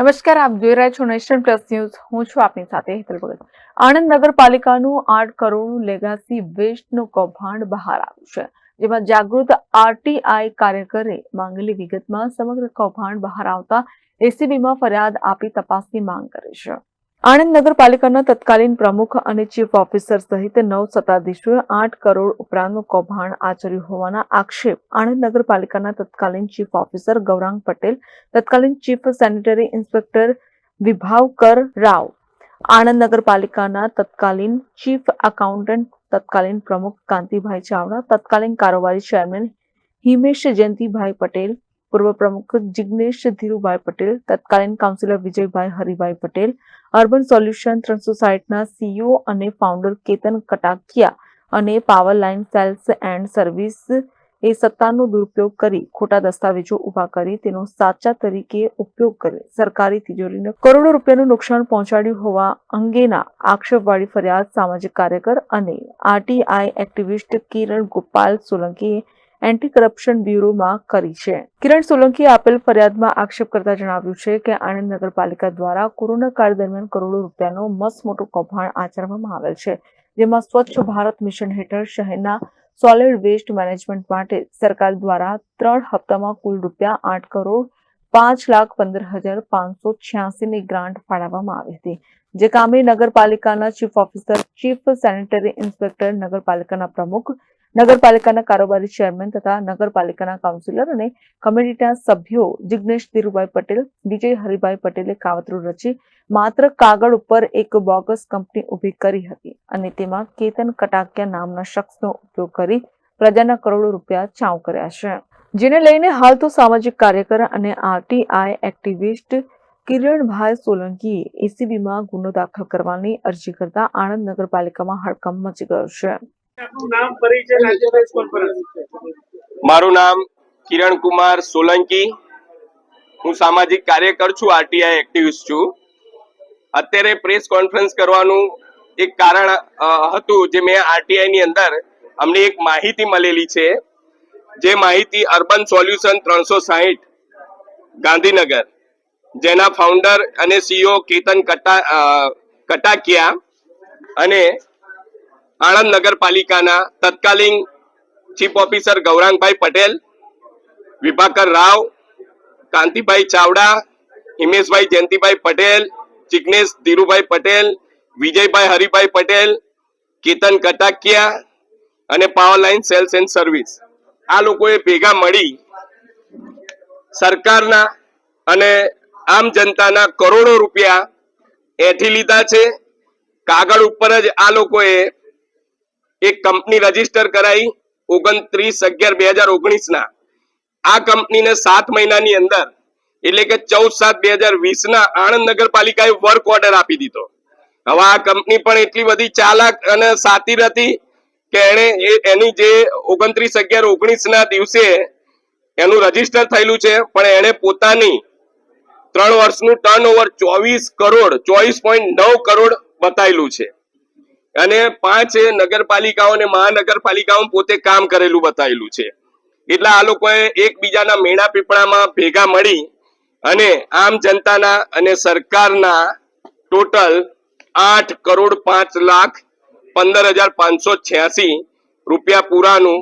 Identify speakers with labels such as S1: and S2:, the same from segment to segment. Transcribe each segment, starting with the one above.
S1: નમસ્કાર, આપ જોઈ રહ્યા છો નેશન પ્લસ ન્યૂઝ. હું છું આપની સાથે હેતલ ભગત. આણંદ નગરપાલિકાનું 8 કરોડનું લેગાસી વેસ્ટનું કૌભાંડ બહાર આવ્યું છે, જેમાં જાગૃત આરટીઆઈ કાર્યકરે માંગેલી વિગતમાં સમગ્ર કૌભાંડ બહાર આવતા એસીબીમાં ફરિયાદ આપી તપાસની માંગ કરી છે. આણંદ નગરપાલિકાના તત્કાલીન પ્રમુખ અને ચીફ ઓફિસર સહિત 9 સત્તાધીશોએ 8 કરોડ ઉપરાંતનું કૌભાંડ આચર્યું હોવાના આક્ષેપ આણંદ નગરપાલિકાના તત્કાલીન ચીફ ઓફિસર ગૌરાંગ પટેલ, તત્કાલીન chief sanitary inspector Vibhavkar Rao, Anand નગરપાલિકાના તત્કાલીન ચીફ એકાઉન્ટન્ટ, તત્કાલીન પ્રમુખ કાંતિભાઈ ચાવડા, તત્કાલીન કારોબારી ચેરમેન હિમેશ જયંતિભાઈ પટેલ, પૂર્વ પ્રમુખ જિગ્નેશ ધીરુભાઈ પટેલ, તત્કાલીન councillor Vijaybhai Haribhai Patel, urban solution 360ના સીઈઓ અને ફાઉન્ડર કેતન કટાકિયા અને power line sales and service એ સત્તાનો દુરુપયોગ કરી ખોટા દસ્તાવેજો ઉભા કરી તેનો સાચા તરીકે ઉપયોગ કરી સરકારી તિજોરીને કરોડો રૂપિયાનું નુકસાન પહોંચાડ્યું હોવા અંગેના આક્ષેપવાળી ફરિયાદ સામાજિક કાર્યકર અને આરટીઆઈ એક્ટિવિસ્ટ કિરણ ગોપાલ સોલંકીએ એન્ટી કરપ્શન બ્યુરોમાં કરી છે. કિરણ સોલંકીએ આપેલ ફરિયાદમાં આક્ષેપ કરતા જણાવ્યું છે કે આણંદ નગરપાલિકા દ્વારા કોરોના કાળ દરમિયાન કરોડો રૂપિયાનો મસમોટો કૌભાંડ આચરવામાં આવેલ છે, જેમાં સ્વચ્છ ભારત મિશન હેઠળ શહેરના સોલિડ વેસ્ટ મેનેજમેન્ટ માટે સરકાર દ્વારા 3 હપ્તામાં કુલ રૂપિયા 8 કરોડ 5,15,586 ની ગ્રાન્ટ ફાળવવામાં આવી હતી. જે કામે નગરપાલિકાના chief officer, chief sanitary inspector, નગરપાલિકાના પ્રમુખ, નગરપાલિકાના કારોબારી ચેરમેન તથા નગરપાલિકાના કાઉન્સિલર અને કમિટીના સભ્યો જિગ્નેશ ધીરુભાઈ પટેલ, વિજય હરિભાઈ પટેલે કાવતરું રચી માત્ર કાગળ ઉપર એક બોગસ કંપની ઊભી કરી હતી અને તેમાં કેતન કટાકિયા નામના શખ્સનો ઉપયોગ કરી પ્રજાના કરોડો રૂપિયા ચાઉ કર્યા છે. જેને લઈને હાલ તો સામાજિક કાર્યકર અને આરટીઆઈ એક્ટિવિસ્ટ કિરણભાઈ સોલંકીએ એસીબીમાં ગુનો દાખલ કરવાની અરજી કરતા આણંદ નગરપાલિકામાં હડકંપ મચી ગયો છે.
S2: મારું નામ કિરણ કુમાર સોલંકી. હું સામાજિક કાર્યકર છું, આરટીઆઈ એક્ટિવિસ્ટ છું. અત્યારે પ્રેસ કોન્ફરન્સ કરવાનું એક કારણ હતું, જે મેં આરટીઆઈ ની અંદર અમને એક માહિતી મળેલી છે, જે માહિતી અર્બન સોલ્યુશન 360 ગાંધીનગર, જેના ફાઉન્ડર અને સીઈઓ કેતન કટાકિયા અને આણંદ નગરપાલિકાના તત્કાલીન ચીફ ઓફિસર ગૌરાંગભાઈ પટેલ, વિભાકર રાવ, કાંતિભાઈ ચાવડા, હિમેશભાઈ જયંતિભાઈ પટેલ, જિગ્નેશ ધીરુભાઈ પટેલ, વિજયભાઈ હરિભાઈ પટેલ, કેતન કટાકિયા અને power line sales and service, આ લોકોએ ભેગા મળી સરકારના અને આમ જનતાના કરોડો રૂપિયા એઠી લીધા છે. કાગળ ઉપર જ આ લોકોએ એક કંપની રજીસ્ટર કરાઈ 29/11/2019 આ કંપનીને 7 મહિનાની અંદર એટલે કે 14/7/2020 આણંદ નગરપાલિકાએ વર્ક ઓર્ડર આપી દીધો. હવે આ કંપની પણ એટલી બધી ચાલાક અને શાતીર હતી કે એની જે 29/11/19 દિવસે એનું રજીસ્ટર થયેલું છે, પણ એને પોતાની 3 વર્ષનું ટર્નઓવર 24.9 કરોડ બતાવેલું છે અને 5 નગરપાલિકાઓ અને મહાનગરપાલિકાઓ પોતે કામ કરેલું બતાવેલું છે. એટલે આ લોકોએ એકબીજાના મેણા પીપળામાં ભેગા મળી અને આમ જનતાના અને સરકારના ટોટલ 8,05,15,586 રૂપિયા પૂરાનું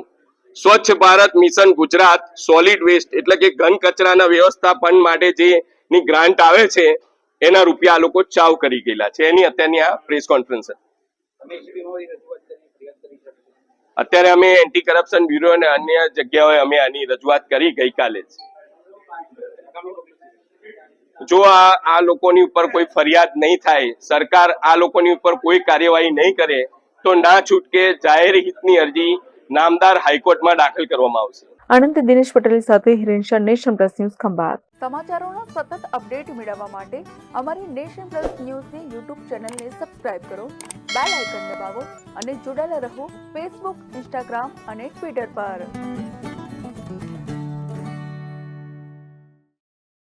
S2: Swachh Bharat mission Gujarat solid waste એટલે કે ઘન કચરાના વ્યવસ્થાપન માટે જેની ગ્રાન્ટ આવે છે, એના રૂપિયા આ લોકો ચાવ કરી ગયેલા છે. એની અત્યારની આ પ્રેસ કોન્ફરન્સ. અત્યારે અમે એન્ટી કરપ્શન બ્યુરો અને અન્ય જગ્યાઓએ અમે આની રજૂઆત કરી ગઈકાલે જ. જો આ લોકોની ઉપર કોઈ ફરિયાદ નહીં થાય, સરકાર આ લોકોની ઉપર કોઈ કાર્યવાહી નહીં કરે, તો ના છૂટકે જાહેર હિતની અરજી નામદાર હાઈકોર્ટમાં દાખલ કરવામાં આવશે.
S1: આણંદ દિનેશ પટેલ સાથે Hiren Shah, nation plus news, Khambhat. સમાચારોનો સતત અપડેટ મેળવવા માટે અમારી નેશન પ્લસ ન્યૂઝની યુટ્યુબ ચેનલને સબસ્ક્રાઇબ કરો, બેલ આઇકન દબાવો અને જોડાયેલા રહો ફેસબુક, ઇન્સ્ટાગ્રામ અને ટ્વિટર પર.